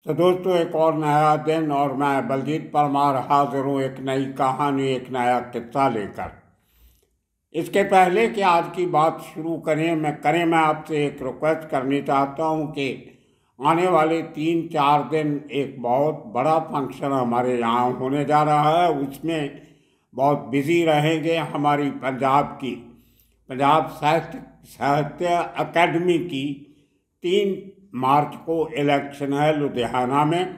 तो दोस्तों, एक और नया दिन और मैं बलजीत परमार हाजिर हूँ एक नई कहानी, एक नया किस्सा लेकर। इसके पहले कि आज की बात शुरू मैं आपसे एक रिक्वेस्ट करनी चाहता हूँ कि आने वाले 3-4 दिन एक बहुत बड़ा फंक्शन हमारे यहाँ होने जा रहा है। उसमें बहुत बिजी रहेंगे। हमारी पंजाब साहित्य अकेडमी की 3 मार्च को इलेक्शन है लुधियाना में।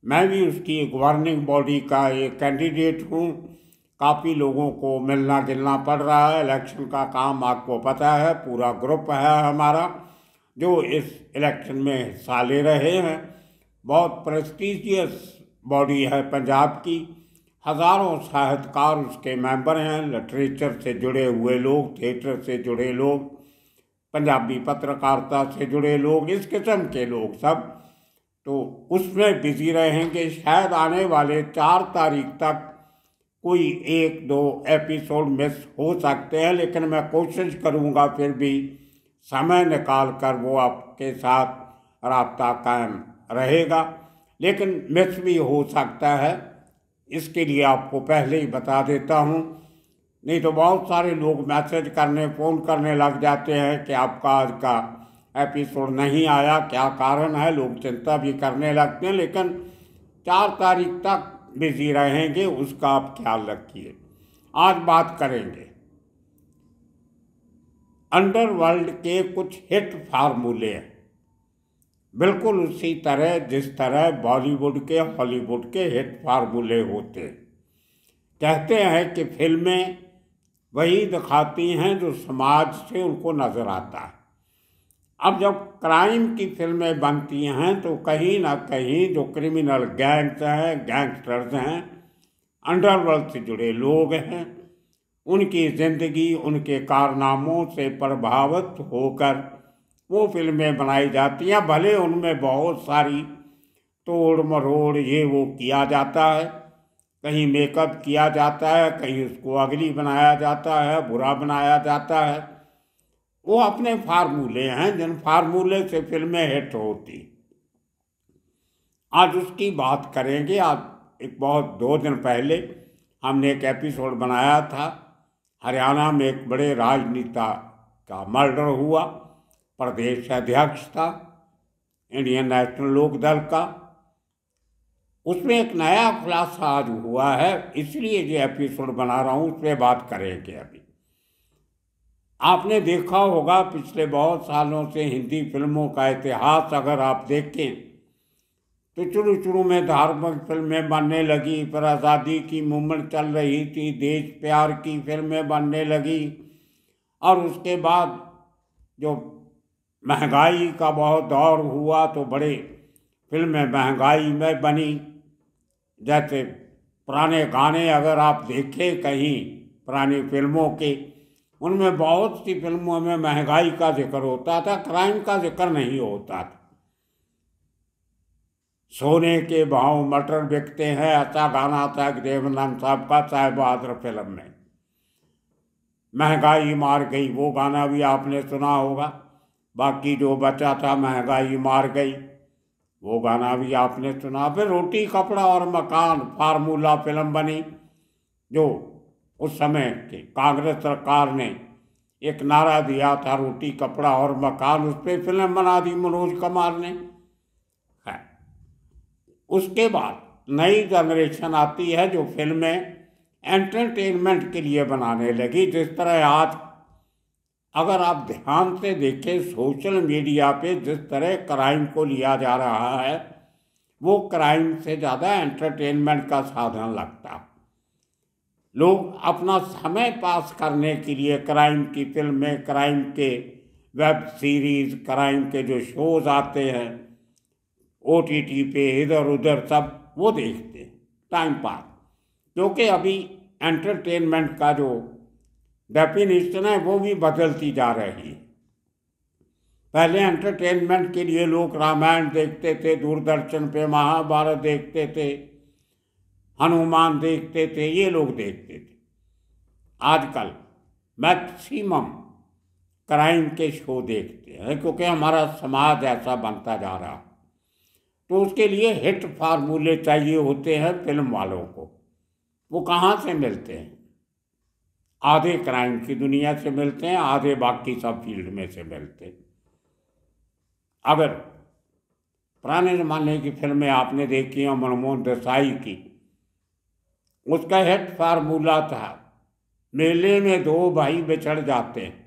मैं भी उसकी गवर्निंग बॉडी का एक कैंडिडेट हूँ। काफ़ी लोगों को मिलना जुलना पड़ रहा है। इलेक्शन का काम आपको पता है, पूरा ग्रुप है हमारा जो इस इलेक्शन में हिस्सा ले रहे हैं। बहुत प्रेस्टिजियस बॉडी है पंजाब की। हज़ारों साहित्यकार उसके मेंबर हैं, लिटरेचर से जुड़े हुए लोग, थिएटर से जुड़े लोग, पंजाबी पत्रकारिता से जुड़े लोग, इस किस्म के लोग सब तो उसमें बिजी रहेंगे। शायद आने वाले 4 तारीख तक कोई 1-2 एपिसोड मिस हो सकते हैं, लेकिन मैं कोशिश करूंगा फिर भी समय निकाल कर वो आपके साथ राब्ता कायम रहेगा। लेकिन मिस भी हो सकता है, इसके लिए आपको पहले ही बता देता हूँ। नहीं तो बहुत सारे लोग मैसेज करने, फ़ोन करने लग जाते हैं कि आपका आज का एपिसोड नहीं आया, क्या कारण है। लोग चिंता भी करने लगते हैं, लेकिन 4 तारीख तक बिजी रहेंगे, उसका आप ख्याल रखिए। आज बात करेंगे अंडरवर्ल्ड के कुछ हिट फार्मूले हैं, बिल्कुल उसी तरह जिस तरह बॉलीवुड के, हॉलीवुड के हिट फार्मूले होते हैं। कहते हैं कि फिल्में वही दिखाती हैं जो समाज से उनको नज़र आता है। अब जब क्राइम की फिल्में बनती हैं तो कहीं ना कहीं जो क्रिमिनल गैंग्स हैं, गैंगस्टर्स हैं, अंडरवर्ल्ड से जुड़े लोग हैं, उनकी ज़िंदगी, उनके कारनामों से प्रभावित होकर वो फिल्में बनाई जाती हैं। भले उनमें बहुत सारी तोड़ मरोड़ ये वो किया जाता है, कहीं मेकअप किया जाता है, कहीं उसको अगली बनाया जाता है, बुरा बनाया जाता है। वो अपने फार्मूले हैं जिन फार्मूले से फिल्में हिट होती। आज उसकी बात करेंगे। आज एक बहुत 2 दिन पहले हमने एक एपिसोड बनाया था। हरियाणा में एक बड़े राजनेता का मर्डर हुआ, प्रदेश अध्यक्ष था इंडियन नेशनल लोक दल का। उसमें एक नया खुलासा आज हुआ है, इसलिए ये एपिसोड बना रहा हूँ, उस पर बात करेंगे। अभी आपने देखा होगा पिछले बहुत सालों से हिंदी फिल्मों का इतिहास अगर आप देखें तो शुरू शुरू में धार्मिक फिल्में बनने लगी, फिर आज़ादी की मूवमेंट चल रही थी, देश प्यार की फिल्में बनने लगी, और उसके बाद जो महंगाई का बहुत दौर हुआ तो बड़े फिल्में महंगाई में बनी। जैसे पुराने गाने अगर आप देखें कहीं पुरानी फिल्मों के, उनमें बहुत सी फिल्मों में महंगाई का जिक्र होता था, क्राइम का जिक्र नहीं होता था। सोने के भाव मटर बिकते हैं, ऐसा गाना था देवानंद साहब का साहेब बहादुर फिल्म में। महंगाई मार गई, वो गाना भी आपने सुना होगा। बाकी जो बचा था महंगाई मार गई, वो गाना भी आपने सुना। फिर रोटी कपड़ा और मकान फार्मूला फिल्म बनी, जो उस समय के कांग्रेस सरकार ने एक नारा दिया था, रोटी कपड़ा और मकान, उस पर फिल्म बना दी मनोज कुमार ने। है उसके बाद नई जनरेशन आती है जो फिल्में एंटरटेनमेंट के लिए बनाने लगी। जिस तरह आज अगर आप ध्यान से देखें सोशल मीडिया पे जिस तरह क्राइम को लिया जा रहा है, वो क्राइम से ज़्यादा एंटरटेनमेंट का साधन लगता है। लोग अपना समय पास करने के लिए क्राइम की फिल्में, क्राइम के वेब सीरीज, क्राइम के जो शोज आते हैं OTT पे, इधर उधर सब वो देखते हैं टाइम पास। क्योंकि अभी एंटरटेनमेंट का जो डेफिनेशन है वो भी बदलती जा रही है। पहले एंटरटेनमेंट के लिए लोग रामायण देखते थे, दूरदर्शन पे महाभारत देखते थे, हनुमान देखते थे, ये लोग देखते थे। आजकल मैक्सिमम क्राइम के शो देखते हैं, क्योंकि हमारा समाज ऐसा बनता जा रहा। तो उसके लिए हिट फार्मूले चाहिए होते हैं फिल्म वालों को। वो कहाँ से मिलते हैं? आधे क्राइम की दुनिया से मिलते हैं, आधे बाकी सब फील्ड में से मिलते हैं। अगर पुराने ज़माने की फिल्में आपने देखी हैं, मनमोहन देसाई की, उसका हिट फार्मूला था, मेले में दो भाई बिछड़ जाते हैं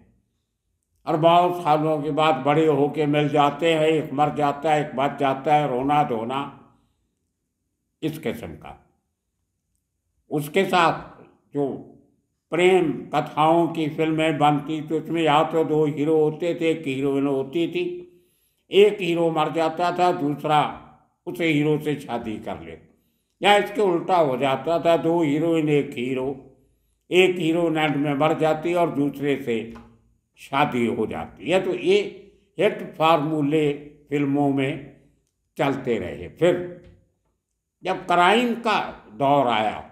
और बहुत सालों के बाद बड़े होके मिल जाते हैं, एक मर जाता है, एक बच जाता है, रोना धोना, इस किस्म का। उसके साथ जो प्रेम कथाओं की फिल्में बनती तो उसमें या तो दो हीरो होते थे, एक हीरोइन होती थी, एक हीरो मर जाता था, दूसरा उस हीरो से शादी कर ले, या इसके उल्टा हो जाता था, दो हीरोइन एक हीरो, एक हीरोइन एंड में मर जाती और दूसरे से शादी हो जाती है। तो ये हिट फार्मूले फिल्मों में चलते रहे। फिर जब क्राइम का दौर आया,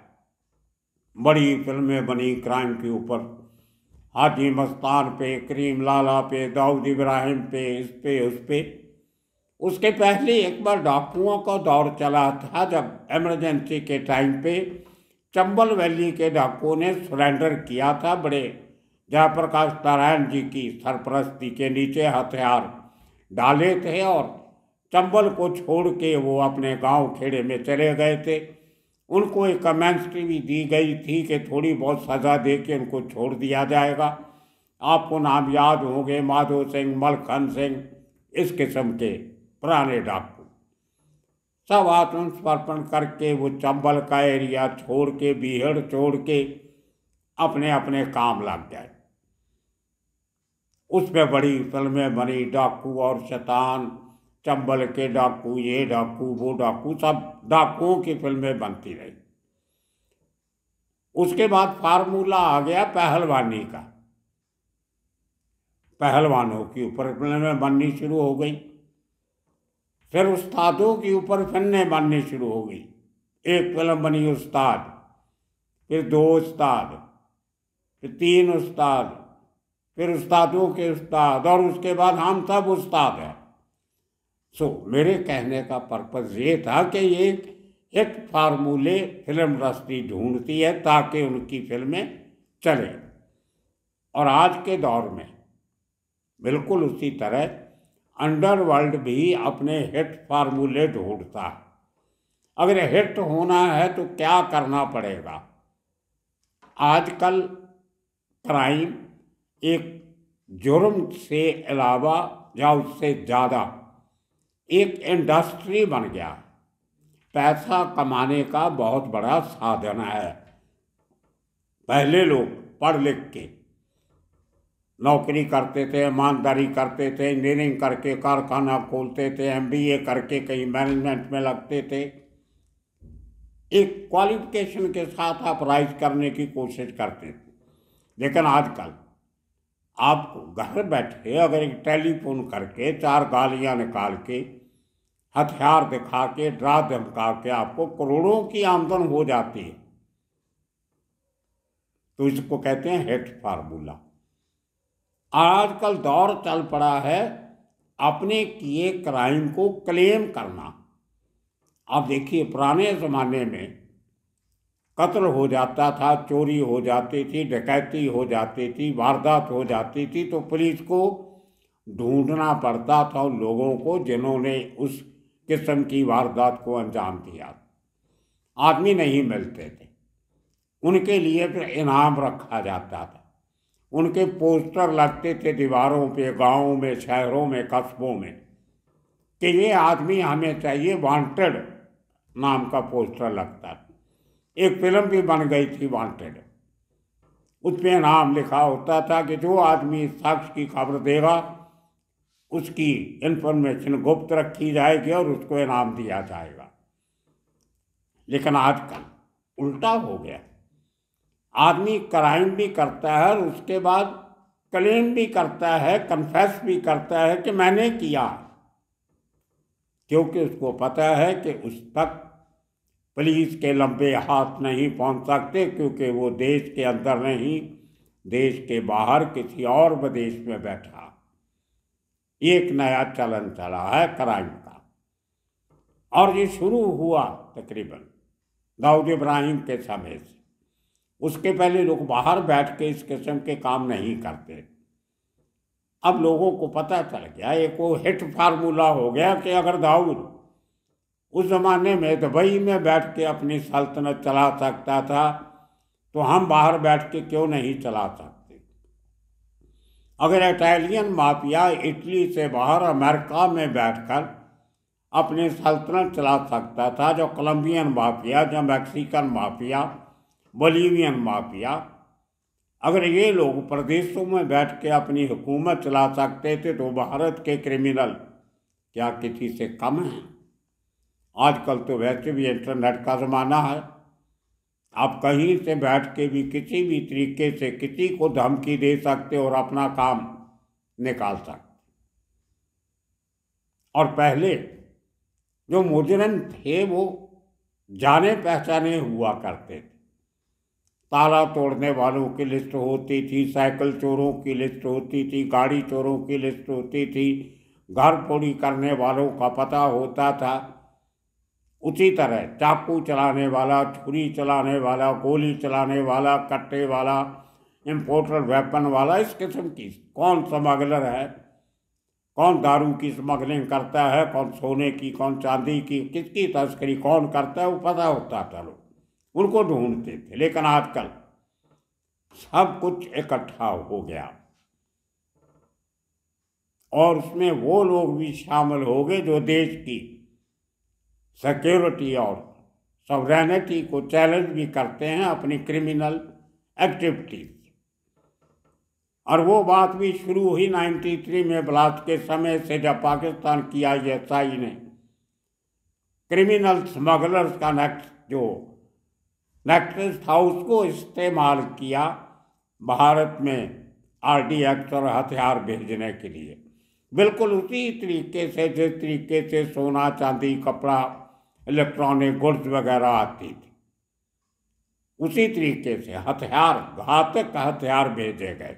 बड़ी फिल्में बनी क्राइम के ऊपर, हाजी मस्तान पे, करीम लाला पे, दाऊद इब्राहिम पे, इस पे उस पे। उसके पहले एक बार डाकुओं का दौर चला था, जब इमरजेंसी के टाइम पे चंबल वैली के डाकुओं ने सरेंडर किया था। बड़े जयप्रकाश नारायण जी की सरपरस्ती के नीचे हथियार डाले थे और चंबल को छोड़ के वो अपने गांव खेड़े में चले गए थे। उनको एक अमेंस्टी भी दी गई थी कि थोड़ी बहुत सज़ा दे के उनको छोड़ दिया जाएगा। आपको नाम याद होंगे, माधो सिंह, मलखन सिंह, इस किस्म के पुराने डाकू। सब आत्मसमर्पण करके वो चंबल का एरिया छोड़ के, बीहड़ छोड़ के अपने अपने काम लग गए। उसमें बड़ी फिल्में बनी, डाकू और शैतान, चंबल के डाकू, ये डाकू वो डाकू, सब डाकुओं की फिल्में बनती रही। उसके बाद फार्मूला आ गया पहलवानी का, पहलवानों के ऊपर फिल्में बननी शुरू हो गई। फिर उस्तादों के ऊपर फिल्में बननी शुरू हो गई। एक फिल्म बनी उस्ताद, फिर दो उस्ताद, फिर तीन उस्ताद, फिर उस्तादों के उस्ताद, और उसके बाद हम सब उस्ताद हैं। मेरे कहने का पर्पज़ ये था कि ये हिट फार्मूले फिल्म इंडस्ट्री ढूंढती है ताकि उनकी फिल्में चलें। और आज के दौर में बिल्कुल उसी तरह अंडरवर्ल्ड भी अपने हिट फार्मूले ढूंढता है। अगर हिट होना है तो क्या करना पड़ेगा? आजकल क्राइम एक जुर्म से अलावा या उससे ज़्यादा एक इंडस्ट्री बन गया, पैसा कमाने का बहुत बड़ा साधन है। पहले लोग पढ़ लिख के नौकरी करते थे, ईमानदारी करते थे, इंजीनियरिंग करके कारखाना खोलते थे, MBA करके कहीं मैनेजमेंट में लगते थे, एक क्वालिफिकेशन के साथ आप राइज करने की कोशिश करते थे। लेकिन आजकल आपको घर बैठे अगर एक टेलीफोन करके 4 गालियाँ निकाल के, हथियार दिखा के, डरा धमका के आपको करोड़ों की आमदन हो जाती है, तो इसको कहते हैं हिट फार्मूला। आजकल दौर चल पड़ा है अपने किए क्राइम को क्लेम करना। आप देखिए, पुराने ज़माने में कत्ल हो जाता था, चोरी हो जाती थी, डकैती हो जाती थी, वारदात हो जाती थी, तो पुलिस को ढूंढना पड़ता था उन लोगों को जिन्होंने उस किस्म की वारदात को अंजाम दिया। आदमी नहीं मिलते थे, उनके लिए फिर इनाम रखा जाता था, उनके पोस्टर लगते थे दीवारों पे, गाँवों में, शहरों में, कस्बों में, कि ये आदमी हमें चाहिए, वांटेड नाम का पोस्टर लगता था। एक फिल्म भी बन गई थी वांटेड, उसमें नाम लिखा होता था कि जो आदमी इस शख्स की खबर देगा उसकी इंफॉर्मेशन गुप्त रखी जाएगी और उसको इनाम दिया जाएगा। लेकिन आजकल उल्टा हो गया, आदमी क्राइम भी करता है और उसके बाद क्लेम भी करता है, कन्फेस भी करता है कि मैंने किया, क्योंकि उसको पता है कि उस तक पुलिस के लंबे हाथ नहीं पहुंच सकते, क्योंकि वो देश के अंदर नहीं, देश के बाहर किसी और विदेश में बैठा। एक नया चलन चला है क्राइम का। और ये शुरू हुआ तकरीबन दाऊद इब्राहिम के समय से। उसके पहले लोग बाहर बैठ के इस किस्म के काम नहीं करते। अब लोगों को पता चल गया, एक वो हिट फार्मूला हो गया कि अगर दाऊद उस ज़माने में दुबई में बैठ के अपनी सल्तनत चला सकता था तो हम बाहर बैठ के क्यों नहीं चला सकते। अगर इटालियन माफिया इटली से बाहर अमेरिका में बैठकर अपनी सल्तनत चला सकता था, जो कोलंबियन माफिया, जो मैक्सिकन माफिया, बोलीवियन माफिया, अगर ये लोग प्रदेशों में बैठ के अपनी हुकूमत चला सकते थे तो भारत के क्रिमिनल क्या किसी से कम हैं। आजकल तो वैसे भी इंटरनेट का ज़माना है, आप कहीं से बैठ के भी किसी भी तरीके से किसी को धमकी दे सकते और अपना काम निकाल सकते। और पहले जो मुजरिम थे वो जाने पहचाने हुआ करते थे। ताला तोड़ने वालों की लिस्ट होती थी, साइकिल चोरों की लिस्ट होती थी, गाड़ी चोरों की लिस्ट होती थी, घर फोड़ी करने वालों का पता होता था। उसी तरह चाकू चलाने वाला, छुरी चलाने वाला, गोली चलाने वाला, कट्टे वाला, इम्पोर्टेड वेपन वाला, इस किस्म की कौन स्मगलर है, कौन दारू की स्मगलिंग करता है, कौन सोने की, कौन चांदी की, किसकी तस्करी कौन करता है, वो पता होता था। लोग उनको ढूंढते थे। लेकिन आजकल सब कुछ इकट्ठा हो गया और उसमें वो लोग भी शामिल हो गए जो देश की सिक्योरिटी और सॉवरेनिटी को चैलेंज भी करते हैं अपनी क्रिमिनल एक्टिविटीज। और वो बात भी शुरू हुई 93 में ब्लास्ट के समय से, जब पाकिस्तान की ISI ने क्रिमिनल स्मगलर्स का नेक्सस था उसको इस्तेमाल किया भारत में RDX और हथियार भेजने के लिए। बिल्कुल उसी तरीके से जिस तरीके से सोना, चांदी, कपड़ा, इलेक्ट्रॉनिक गुड्स वगैरह आती थी, उसी तरीके से हथियार, घातक हथियार भेजे गए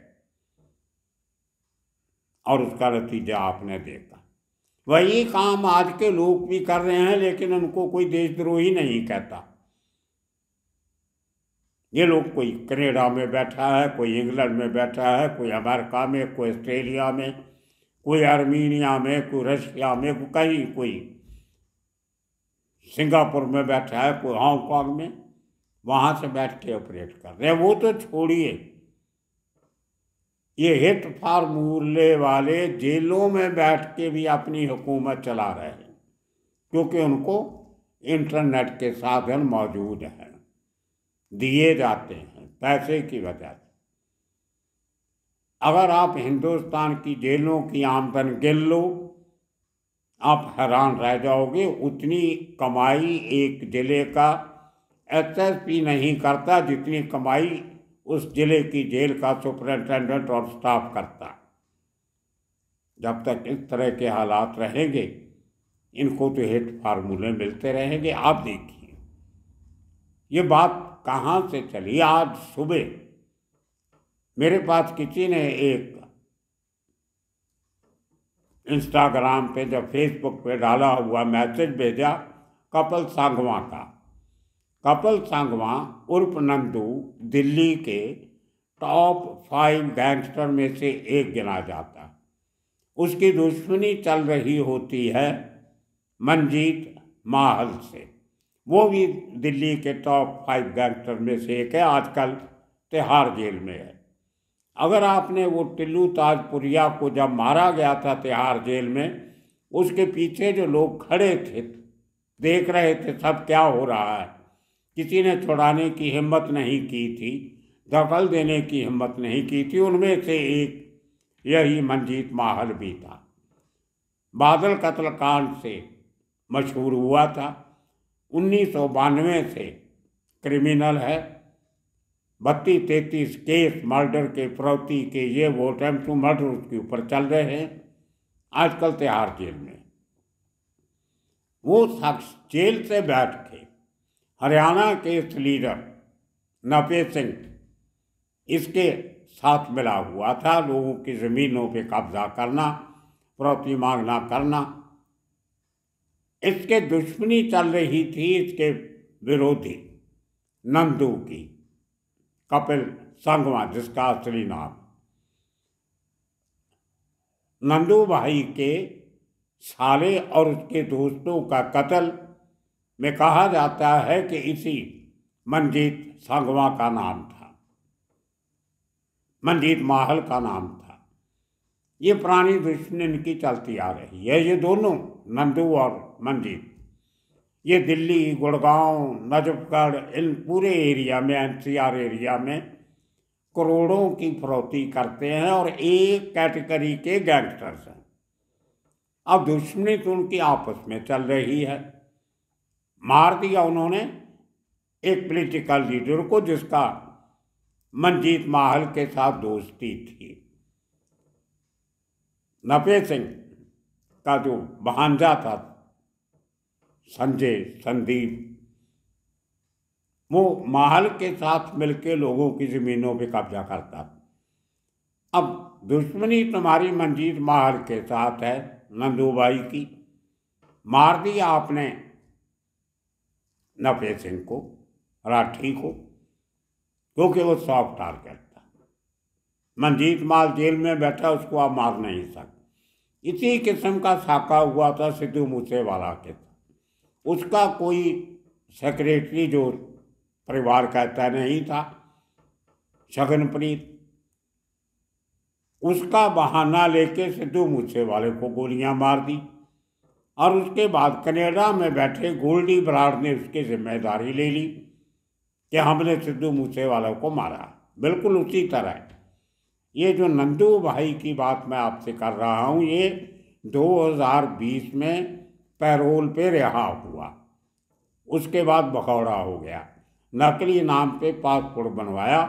और उसका नतीजा आपने देखा। वही काम आज के लोग भी कर रहे हैं, लेकिन उनको कोई देशद्रोही नहीं कहता। ये लोग, कोई कनाडा में बैठा है, कोई इंग्लैंड में बैठा है, कोई अमेरिका में, कोई ऑस्ट्रेलिया में, कोई आर्मीनिया में, कोई रशिया में, कहीं कोई सिंगापुर में बैठा है, कोई हांगकांग में, वहाँ से बैठ के ऑपरेट कर रहे हैं। वो तो छोड़िए, ये हिट फार्मूले वाले जेलों में बैठ के भी अपनी हुकूमत चला रहे हैं, क्योंकि उनको इंटरनेट के साधन मौजूद हैं, दिए जाते हैं पैसे की वजह से। अगर आप हिंदुस्तान की जेलों की आमदन गिन लो, आप हैरान रह जाओगे। उतनी कमाई एक जिले का SSP नहीं करता जितनी कमाई उस जिले की जेल का सुपरिटेंडेंट और स्टाफ करता। जब तक इस तरह के हालात रहेंगे, इनको तो हिट फार्मूले मिलते रहेंगे। आप देखिए ये बात कहाँ से चली। आज सुबह मेरे पास किसी ने एक इंस्टाग्राम पे, जब फेसबुक पे डाला हुआ मैसेज भेजा कपिल सांगवां का। कपिल सांगवां उर्फ नंदू दिल्ली के टॉप 5 गैंगस्टर में से एक गिना जाता। उसकी दुश्मनी चल रही होती है मंजीत माहल से। वो भी दिल्ली के टॉप 5 गैंगस्टर में से एक है, आजकल तिहाड़ जेल में है। अगर आपने वो टिल्लू ताजपुरिया को जब मारा गया था तिहाड़ जेल में, उसके पीछे जो लोग खड़े थे, देख रहे थे सब क्या हो रहा है, किसी ने छुड़ाने की हिम्मत नहीं की थी, दखल देने की हिम्मत नहीं की थी। उनमें से एक यही मंजीत माहल भी था। बादल कत्लकांड से मशहूर हुआ था, 1992 से क्रिमिनल है। 32-33 केस मर्डर के, फिरौती के, ये वो अटेम्प्ट टू मर्डर उसके ऊपर चल रहे हैं आजकल तिहाड़ जेल में। वो शख्स जेल से बैठ के हरियाणा के इस लीडर नपे सिंह इसके साथ मिला हुआ था, लोगों की ज़मीनों पे कब्जा करना, फिरौती मांगना करना। इसके दुश्मनी चल रही थी इसके विरोधी नंदू की, कपिल संगमा जिसका असली नाम। नंदू भाई के साले और उसके दोस्तों का कत्ल में कहा जाता है कि इसी मंजीत संगमा का नाम था, मंजीत माहल का नाम था। ये पुरानी दुश्मनी इनकी चलती आ रही है। ये दोनों नंदू और मंजीत ये दिल्ली, गुड़गांव, नजफगढ़, इन पूरे एरिया में, एनसीआर एरिया में करोड़ों की फरोख्ती करते हैं और एक कैटेगरी के गैंगस्टर्स हैं। अब दुश्मनी तो उनकी आपस में चल रही है। मार दिया उन्होंने एक पॉलिटिकल लीडर को जिसका मंजीत माहल के साथ दोस्ती थी। नपे सिंह का जो भांजा था संजय, संदीप, वो माहल के साथ मिलके लोगों की जमीनों पे कब्जा करता था। अब दुश्मनी तुम्हारी मंजीत माहल के साथ है, नंदू भाई की। मार दिया आपने नपे सिंह को, राठी को, क्योंकि वो सॉफ्ट टारगेट था। मंजीत माल जेल में बैठा, उसको आप मार नहीं सकते। इसी किस्म का साका हुआ था सिद्धू मूसेवाला के साथ। उसका कोई सेक्रेटरी जो परिवार कहता नहीं था, शगनप्रीत, उसका बहाना लेके सिद्धू मूसेवाले को गोलियां मार दी और उसके बाद कनाडा में बैठे गोल्डी बराड़ ने उसकी जिम्मेदारी ले ली कि हमने सिद्धू मूसेवाले को मारा। बिल्कुल उसी तरह ये जो नंदू भाई की बात मैं आपसे कर रहा हूँ, ये 2020 में पैरोल पे रिहा हुआ, उसके बाद भगौड़ा हो गया, नकली नाम पे पासपोर्ट बनवाया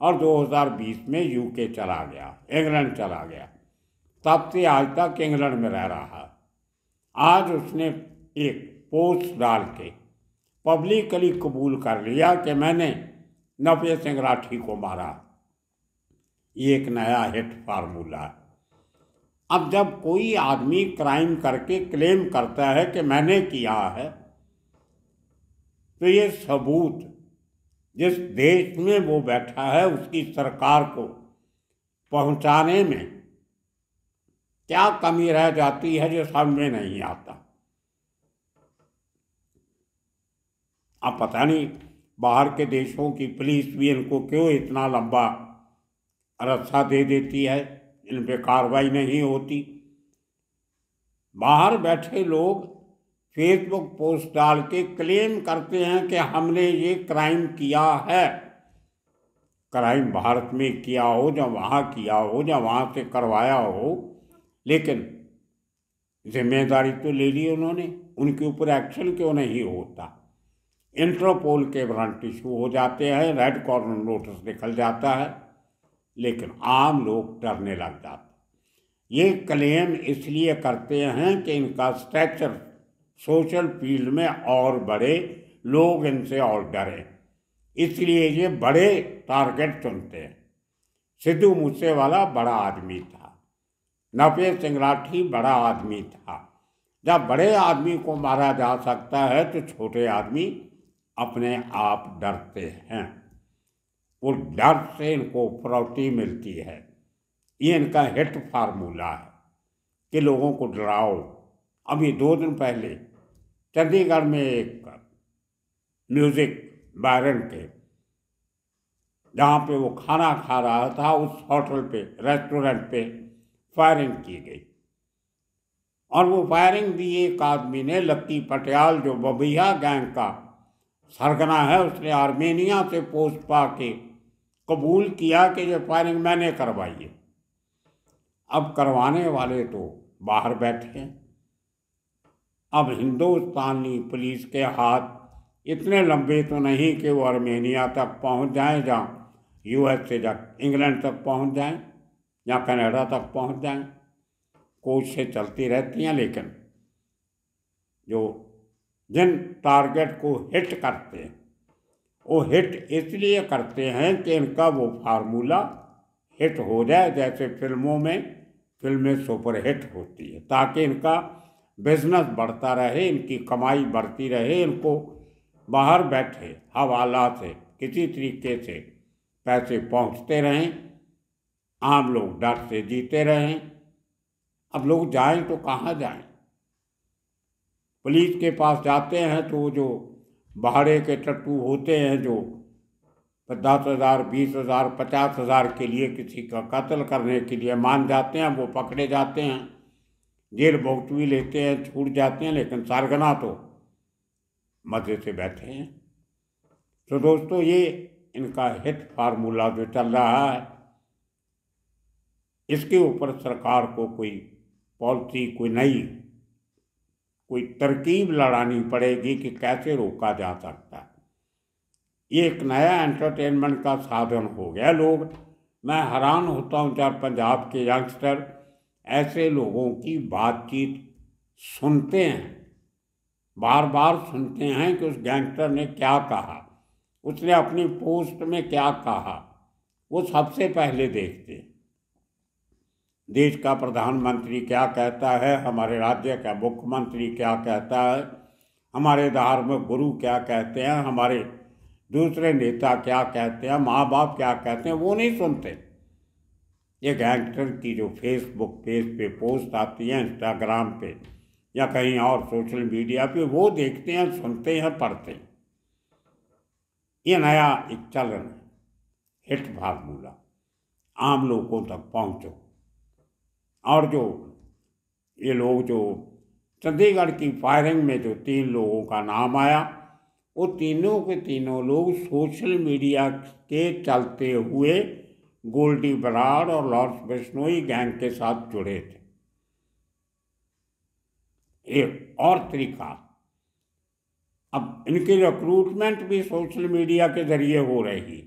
और 2020 में यूके चला गया, इंग्लैंड चला गया। तब से आज तक इंग्लैंड में रह रहा। आज उसने एक पोस्ट डाल के पब्लिकली कबूल कर लिया कि मैंने नपे सिंह राठी को मारा। ये एक नया हिट फार्मूला है। अब जब कोई आदमी क्राइम करके क्लेम करता है कि मैंने किया है, तो ये सबूत जिस देश में वो बैठा है उसकी सरकार को पहुंचाने में क्या कमी रह जाती है जो समझ में नहीं आता। अब पता नहीं बाहर के देशों की पुलिस भी इनको क्यों इतना लंबा रस्सा दे देती है, इन पे कार्रवाई नहीं होती। बाहर बैठे लोग फेसबुक पोस्ट डाल के क्लेम करते हैं कि हमने ये क्राइम किया है। क्राइम भारत में किया हो, या वहाँ किया हो, या वहाँ से करवाया हो, लेकिन जिम्मेदारी तो ले ली उन्होंने। उनके ऊपर एक्शन क्यों नहीं होता? इंटरपोल के वारंट इशू हो जाते हैं, रेड कॉर्नर नोटिस निकल जाता है, लेकिन आम लोग डरने लग जाते। ये क्लेम इसलिए करते हैं कि इनका स्ट्रक्चर सोशल फील्ड में और बढ़े, लोग इनसे और डरें, इसलिए ये बड़े टारगेट चुनते हैं। सिद्धू मूसेवाला बड़ा आदमी था, नपे सिंह राठी बड़ा आदमी था। जब बड़े आदमी को मारा जा सकता है तो छोटे आदमी अपने आप डरते हैं। वो डर से इनको फरोख्ती मिलती है। ये इनका हिट फार्मूला है कि लोगों को डराओ। अभी 2 दिन पहले चंडीगढ़ में एक म्यूजिक बैरन के, जहाँ पे वो खाना खा रहा था, उस होटल पे, रेस्टोरेंट पे फायरिंग की गई। और वो फायरिंग भी एक आदमी ने, लक्की पटियाल, जो बबिया गैंग का सरगना है, उसने आर्मेनिया से पोस्ट पा के कबूल किया कि ये फायरिंग मैंने करवाई है। अब करवाने वाले तो बाहर बैठे हैं। अब हिंदुस्तानी पुलिस के हाथ इतने लंबे तो नहीं कि वो आर्मेनिया तक पहुंच जाएं, जहाँ यूएस से जा इंग्लैंड तक पहुंच जाएं या कनाडा तक पहुंच जाएं। कोशिशें चलती रहती हैं, लेकिन जो जिन टारगेट को हिट करते हैं, वो हिट इसलिए करते हैं कि इनका वो फार्मूला हिट हो जाए। जैसे फिल्मों में फिल्में सुपर हिट होती है, ताकि इनका बिजनेस बढ़ता रहे, इनकी कमाई बढ़ती रहे, इनको बाहर बैठे हवाला से किसी तरीके से पैसे पहुंचते रहें, आम लोग डर से जीते रहें। अब लोग जाएं तो कहाँ जाएं? पुलिस के पास जाते हैं तो जो भाड़े के टट्टू होते हैं, जो 10,000, 20,000, 50,000 के लिए किसी का कत्ल करने के लिए मान जाते हैं, वो पकड़े जाते हैं, जेल भुगत भी लेते हैं, छूट जाते हैं, लेकिन सरगना तो मजे से बैठे हैं। तो दोस्तों, ये इनका हिट फार्मूला जो चल रहा है, इसके ऊपर सरकार को कोई पॉलिसी, कोई तरकीब लड़ानी पड़ेगी कि कैसे रोका जा सकता है। ये एक नया एंटरटेनमेंट का साधन हो गया। मैं हैरान होता हूँ जब पंजाब के यंगस्टर ऐसे लोगों की बातचीत सुनते हैं, बार बार सुनते हैं कि उस गैंगस्टर ने क्या कहा, उसने अपनी पोस्ट में क्या कहा, वो सबसे पहले देखते हैं। देश का प्रधानमंत्री क्या कहता है, हमारे राज्य का मुख्यमंत्री क्या कहता है, हमारे धार्मिक गुरु क्या कहते हैं, हमारे दूसरे नेता क्या कहते हैं, माँ बाप क्या कहते हैं, वो नहीं सुनते। ये गैंगस्टर की जो फेसबुक पेज पे पोस्ट आती है, इंस्टाग्राम पे या कहीं और सोशल मीडिया पे, वो देखते हैं, सुनते हैं, पढ़ते हैं। ये नया एक चलन है, हिट फार्मूला, आम लोगों तक पहुँचो। और जो ये लोग, जो चंडीगढ़ की फायरिंग में जो 3 लोगों का नाम आया, वो तीनों के तीनों लोग सोशल मीडिया के चलते हुए गोल्डी बराड़ और लॉर्ड्स बिश्नोई गैंग के साथ जुड़े थे। एक और तरीका, अब इनकी रिक्रूटमेंट भी सोशल मीडिया के जरिए हो रही।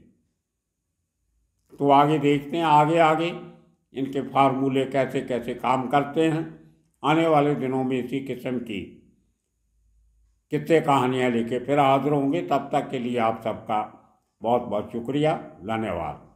तो आगे देखते हैं, आगे इनके फार्मूले कैसे कैसे काम करते हैं। आने वाले दिनों में इसी किस्म की कितने कहानियाँ लेके फिर हाजिर होंगे। तब तक के लिए आप सबका बहुत बहुत शुक्रिया, धन्यवाद।